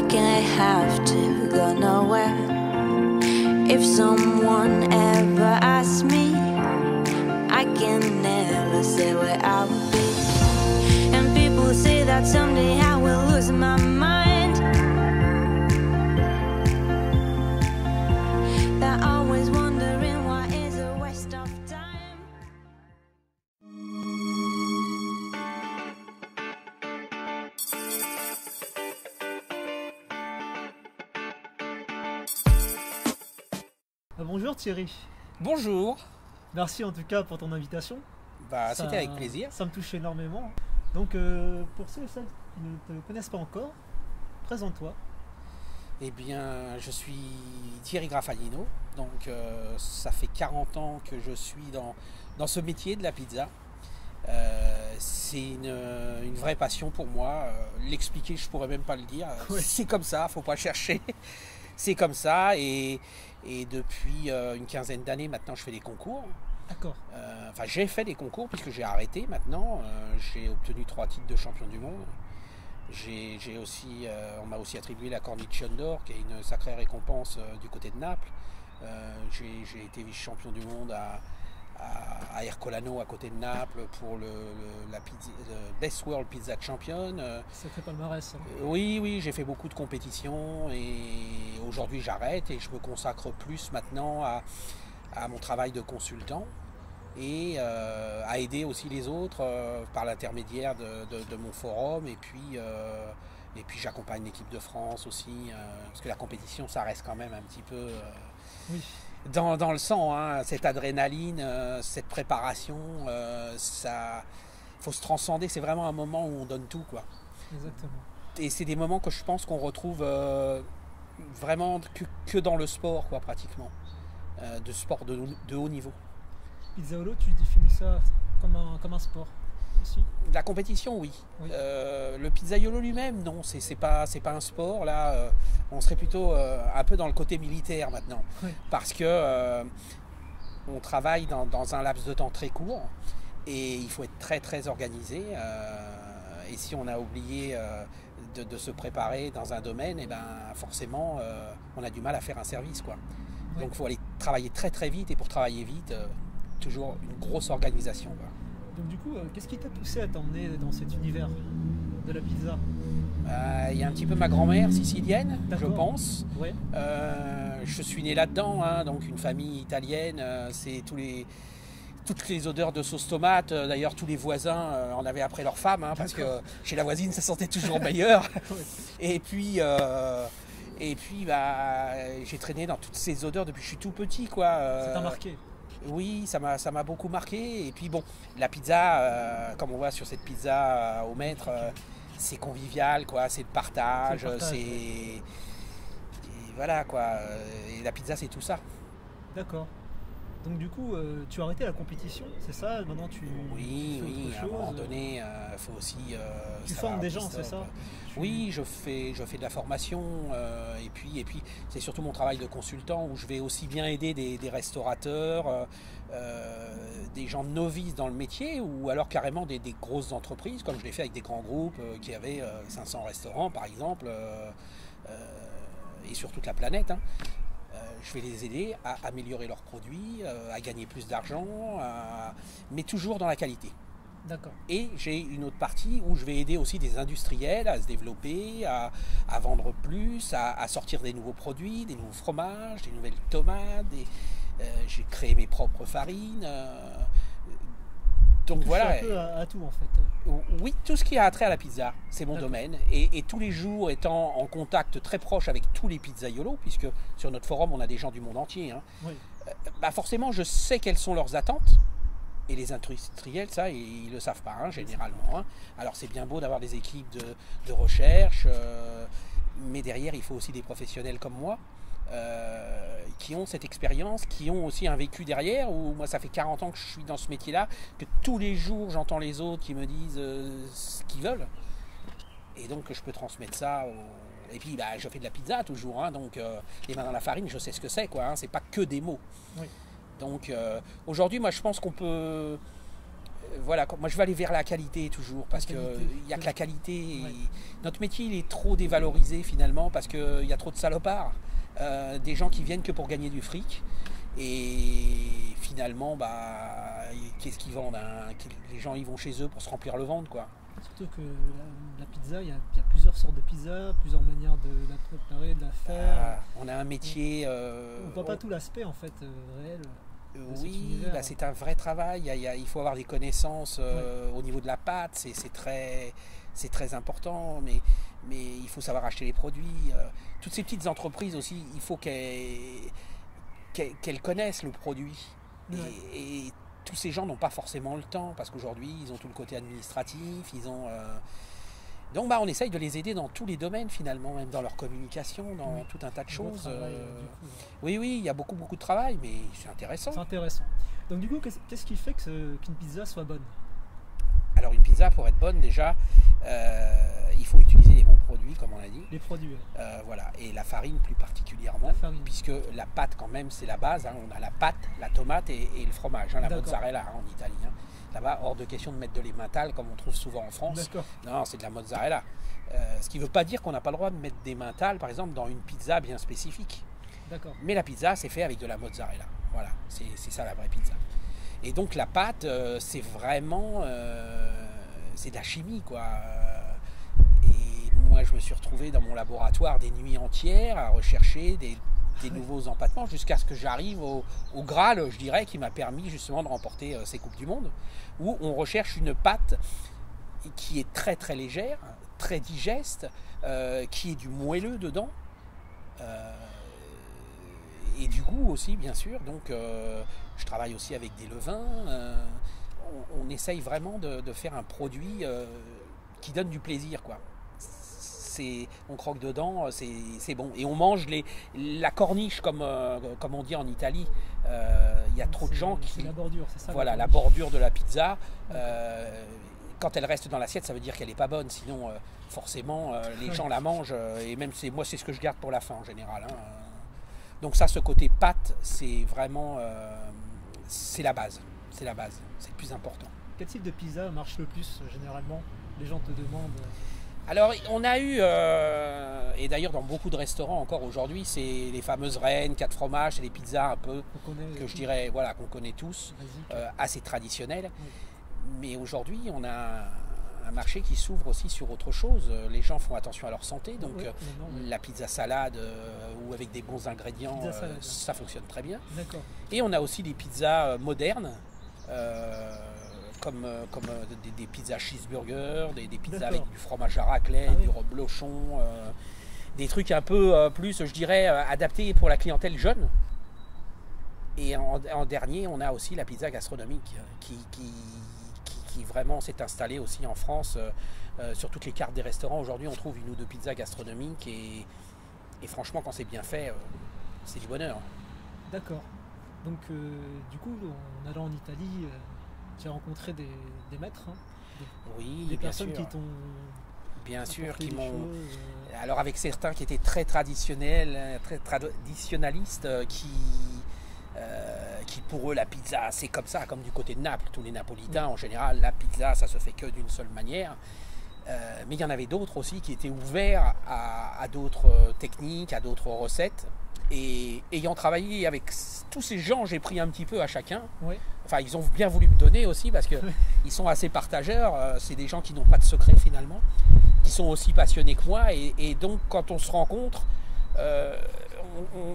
can I have to go nowhere? If someone ever asks me, I can never say where I will be. And people say that someday I will lose my mind. They're always wondering why is a waste of time. Bonjour Thierry. Bonjour. Merci en tout cas pour ton invitation. C'était avec plaisir. Ça me touche énormément. Donc pour ceux et celles qui ne te connaissent pas encore, présente-toi. Eh bien, je suis Thierry Graffagnino. Donc ça fait 40 ans que je suis dans ce métier de la pizza. C'est une vraie passion pour moi. L'expliquer, je pourrais même pas le dire. Ouais. C'est comme ça, faut pas chercher. C'est comme ça et depuis une quinzaine d'années maintenant je fais des concours. D'accord. J'ai fait des concours puisque j'ai arrêté maintenant. J'ai obtenu 3 titres de champion du monde. J'ai aussi, on m'a aussi attribué la Cornichon d'or qui est une sacrée récompense du côté de Naples. J'ai été vice-champion du monde à Ercolano à côté de Naples pour le Best World Pizza Champion. Sacré palmarès. Oui, j'ai fait beaucoup de compétitions et aujourd'hui j'arrête et je me consacre plus maintenant à mon travail de consultant et à aider aussi les autres par l'intermédiaire de mon forum et puis j'accompagne l'équipe de France aussi parce que la compétition ça reste quand même un petit peu Oui. dans le sang, hein, cette adrénaline, cette préparation, ça faut se transcender, c'est vraiment un moment où on donne tout quoi. Exactement. Et c'est des moments que je pense qu'on retrouve vraiment que dans le sport quoi pratiquement, de sport de haut niveau. Pizzaiolo, tu définis ça comme un sport aussi? La compétition, oui. Oui. Le pizzaiolo lui-même, non, c'est pas un sport. Là, on serait plutôt un peu dans le côté militaire maintenant, Oui. parce que on travaille dans un laps de temps très court et il faut être très très organisé. Et si on a oublié de se préparer dans un domaine, et ben forcément, on a du mal à faire un service, quoi. Oui. Donc, il faut aller travailler très très vite et pour travailler vite, toujours une grosse organisation, quoi. Donc du coup, qu'est-ce qui t'a poussé à t'emmener dans cet univers de la pizza? Il y a un petit peu ma grand-mère sicilienne, je D'accord. pense. Ouais. Je suis né là-dedans, hein, donc une famille italienne, c'est toutes les odeurs de sauce tomate. D'ailleurs, tous les voisins en avaient après leur femme, hein, parce que chez la voisine, ça sentait toujours meilleur. Ouais. Et puis, j'ai traîné dans toutes ces odeurs depuis que je suis tout petit, quoi. Ça t'a marqué? Oui, ça m'a beaucoup marqué. Et puis bon, la pizza, comme on voit sur cette pizza au maître, c'est convivial, quoi. C'est le partage, C'est le partage, et voilà, quoi. Et la pizza, c'est tout ça. D'accord. Donc du coup, tu as arrêté la compétition, c'est ça? Maintenant tu Oui, fais à un autre moment chose. donné, il faut aussi. Tu savoir formes des un gens, petit c'est stop. ça? Oui, je fais de la formation et puis c'est surtout mon travail de consultant où je vais aussi bien aider des restaurateurs, des gens novices dans le métier ou alors carrément des grosses entreprises comme je l'ai fait avec des grands groupes qui avaient 500 restaurants par exemple et sur toute la planète. Hein. Je vais les aider à améliorer leurs produits, à gagner plus d'argent, mais toujours dans la qualité. D'accord. Et j'ai une autre partie où je vais aider aussi des industriels à se développer, à vendre plus, à sortir des nouveaux produits, des nouveaux fromages, des nouvelles tomates. J'ai créé mes propres farines. Donc Tu touches voilà. un peu à tout en fait. Oui, tout ce qui a attrait à la pizza, c'est mon D'accord. domaine. Et tous les jours, étant en contact très proche avec tous les pizzaiolos, puisque sur notre forum, on a des gens du monde entier, hein, Oui. forcément, je sais quelles sont leurs attentes. Et les industriels, ça, ils ne le savent pas, hein, généralement. Hein. Alors, c'est bien beau d'avoir des équipes de recherche, mais derrière, il faut aussi des professionnels comme moi, qui ont cette expérience, qui ont aussi un vécu derrière, où moi, ça fait 40 ans que je suis dans ce métier-là, que tous les jours, j'entends les autres qui me disent ce qu'ils veulent. Et donc, je peux transmettre ça Et puis, je fais de la pizza toujours, hein, donc les mains dans la farine, je sais ce que c'est, quoi. Hein, c'est pas que des mots. Oui. Donc aujourd'hui, moi je pense qu'on peut voilà, moi je vais aller vers la qualité toujours, parce qu'il n'y a que la qualité. Ouais. Notre métier, il est trop dévalorisé finalement, parce qu'il y a trop de salopards. Des gens qui viennent que pour gagner du fric. Et finalement, qu'est-ce qu'ils vendent, hein? Les gens, ils vont chez eux pour se remplir le ventre, quoi. Surtout que la pizza, il y a plusieurs sortes de pizza, plusieurs manières de la préparer, de la faire. On a un métier... On voit pas tout l'aspect en fait réel. Oui, c'est un vrai travail. Il faut avoir des connaissances au niveau de la pâte, c'est très important, mais il faut savoir acheter les produits. Toutes ces petites entreprises aussi, il faut qu'elles connaissent le produit. Ouais. Et tous ces gens n'ont pas forcément le temps, parce qu'aujourd'hui, ils ont tout le côté administratif, Donc on essaye de les aider dans tous les domaines finalement, même dans leur communication, dans tout un tas de choses. Travail, Oui, il y a beaucoup de travail, mais c'est intéressant. C'est intéressant. Donc du coup, qu'est-ce qui fait qu'une pizza soit bonne? Alors une pizza, pour être bonne déjà, il faut utiliser les bons produits, comme on a dit. Les produits. Voilà, et la farine plus particulièrement, puisque la pâte quand même c'est la base. Hein. On a la pâte, la tomate et le fromage, hein, la mozzarella en Italie. Hein. Là-bas, hors de question de mettre de l'emmental comme on trouve souvent en France. Non, c'est de la mozzarella. Ce qui ne veut pas dire qu'on n'a pas le droit de mettre des emmental, par exemple, dans une pizza bien spécifique. Mais la pizza, c'est fait avec de la mozzarella. Voilà, c'est ça la vraie pizza. Et donc la pâte, c'est vraiment... c'est de la chimie, quoi. Et moi, je me suis retrouvé dans mon laboratoire des nuits entières à rechercher des nouveaux empattements jusqu'à ce que j'arrive au Graal, je dirais, qui m'a permis justement de remporter ces Coupes du Monde, où on recherche une pâte qui est très très légère, très digeste, qui est du moelleux dedans, et du goût aussi, bien sûr. Donc je travaille aussi avec des levains. On essaye vraiment de faire un produit qui donne du plaisir, quoi. On croque dedans, c'est bon. Et on mange la corniche, comme on dit en Italie. Il y a trop de gens qui... C'est la bordure, c'est ça? Voilà, la bordure de la pizza. Quand elle reste dans l'assiette, ça veut dire qu'elle n'est pas bonne. Sinon, forcément, les gens la mangent. Et même, moi, c'est ce que je garde pour la fin, en général. Hein. Donc ça, ce côté pâte, c'est vraiment... c'est la base. C'est la base. C'est le plus important. Quel type de pizza marche le plus, généralement? Les gens te demandent... Alors, on a eu, et d'ailleurs dans beaucoup de restaurants encore aujourd'hui, c'est les fameuses reines, 4 fromages, c'est les pizzas un peu, que je dirais, voilà, qu'on connaît tous, assez traditionnelles. Oui. Mais aujourd'hui, on a un marché qui s'ouvre aussi sur autre chose. Les gens font attention à leur santé, donc la pizza salade ou avec des bons ingrédients, ça fonctionne très bien. Et on a aussi des pizzas modernes. Comme des pizzas cheeseburger, des pizzas avec du fromage à raclette, du reblochon, des trucs un peu plus, je dirais, adaptés pour la clientèle jeune. Et en dernier, on a aussi la pizza gastronomique qui vraiment s'est installée aussi en France. Sur toutes les cartes des restaurants, aujourd'hui, on trouve une ou deux pizzas gastronomiques et franchement, quand c'est bien fait, c'est du bonheur. D'accord. Donc, du coup, en allant en Italie... Tu as rencontré des maîtres, hein, des personnes qui t'ont... Bien sûr, qui m'ont... Alors avec certains qui étaient très traditionnels, très traditionnalistes, qui pour eux la pizza c'est comme ça, comme du côté de Naples, tous les Napolitains en général, la pizza ça se fait que d'une seule manière. Mais il y en avait d'autres aussi qui étaient ouverts à d'autres techniques, à d'autres recettes. Et ayant travaillé avec tous ces gens, j'ai pris un petit peu à chacun. Enfin, ils ont bien voulu me donner aussi parce qu'ils sont assez partageurs. C'est des gens qui n'ont pas de secret finalement, qui sont aussi passionnés que moi. Et donc, quand on se rencontre,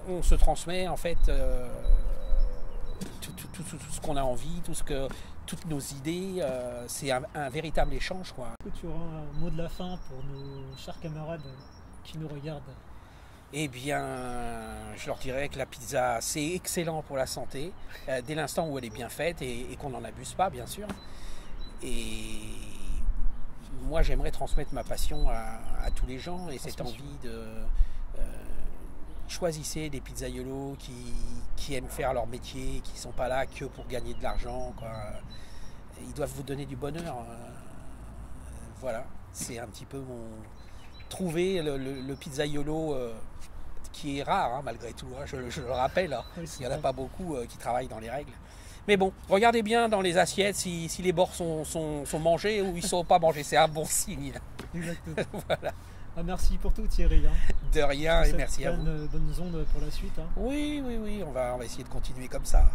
on se transmet en fait tout ce qu'on a envie, toutes nos idées. C'est un véritable échange, quoi. Est-ce que tu auras un mot de la fin pour nos chers camarades qui nous regardent? Eh bien, je leur dirais que la pizza, c'est excellent pour la santé, dès l'instant où elle est bien faite et qu'on n'en abuse pas, bien sûr. Et moi, j'aimerais transmettre ma passion à tous les gens et cette envie de... choisissez des pizzaiolos qui aiment faire leur métier, qui ne sont pas là que pour gagner de l'argent, quoi. Ils doivent vous donner du bonheur. Voilà, c'est un petit peu mon... Trouver le pizzaiolo qui est rare, hein, malgré tout, hein, je le rappelle, hein. Il n'y en a pas beaucoup qui travaillent dans les règles. Mais bon, regardez bien dans les assiettes si les bords sont mangés ou ils ne sont pas mangés. C'est un bon signe. Exactement. Voilà. Ah, merci pour tout Thierry. De rien et merci à vous. Bonnes ondes pour la suite. Oui, on va essayer de continuer comme ça.